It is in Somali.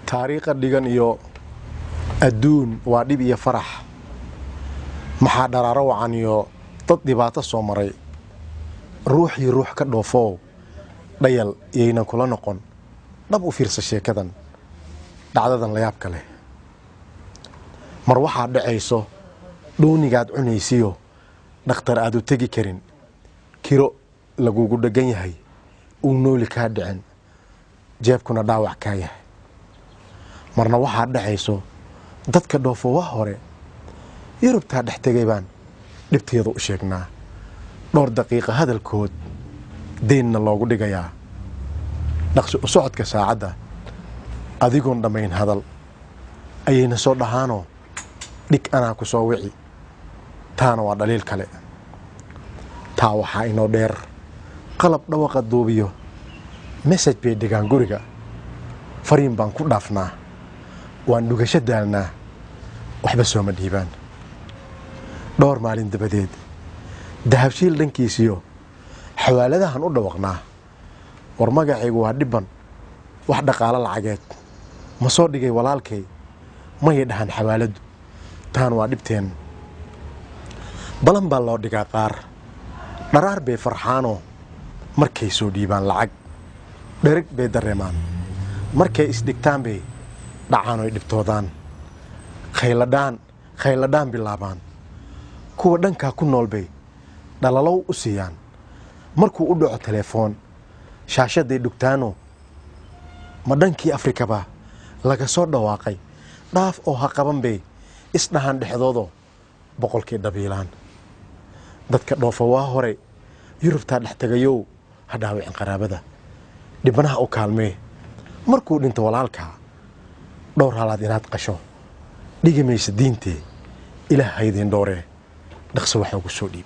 taariikha dhigan iyo adduun waa dhib iyo farax maxaa dharaaro wacan iyo dad dhibaato soo maray ruuxii ruux ka dhoofo dhayal iyayna kula noqon dhab u fiirsa sheekadan dhacdadan la yaab kale mar waxaa dhacayso dhuunigaad cunaysiyo dhakhtar aad u tegi karin kiro lagugu dhagan yahay uu nooli kaa dhicin jeebkuna dhaawac kaa yahay marna waxaa dhacayso dadka dhoofo waa hore yurubtaa dhex tegay baan dhibteeda u sheegnaa dhowr daqiiqa hadalkood deynna loogu dhigayaa dhaqsi u socodka saacadda adigoon dhammayn hadal ayayna soo dhahaanoo dhig anaa ku soo wici taana waa dhaliil kale taa waxaa inoo dheer qalab dhawaqa duubiyo mesaj bay dhigaan guriga fariin baan ku dhaafnaa waan dhugasho daalnaa waxba sooma dhiibaan dhowr maalin dabadeed dahabshiil dhankiisiyo xawaaladahan u dhawaqnaa war magacaygu waa dhibban wax dhaqaalo lacageed ma soo dhigay walaalkay mayay dhahaan xawaaladdu taan waa dhibteen balan baa loo dhigaa qaar dharaar bay farxaanoo markay soo dhiibaan lacag dhereg bay dareemaan markay isdhigtaan bay dhacaanoy dhibtoodaan khayladhaan bilaabaan kuwa dhankaa ku nool bay dhalalow u siiyaan markuu u dhaco teleefoon shaashaday dhugtaano ma dhankii afrikaba laga soo dhawaaqay dhaaf oo ha qaban bay isdhahaan dhexdoodo boqolkii dhabiilaan dadka dhoofa waa hore yurubtaa dhex tegayow ha dhaawicin qaraabada dhibanaha u kaalmee markuu dhinto walaalkaa dhowr halaad inaad qasho dhigi maysa diintee ilaah haydin dhooree dhaqso waxaa ugu soo dhiib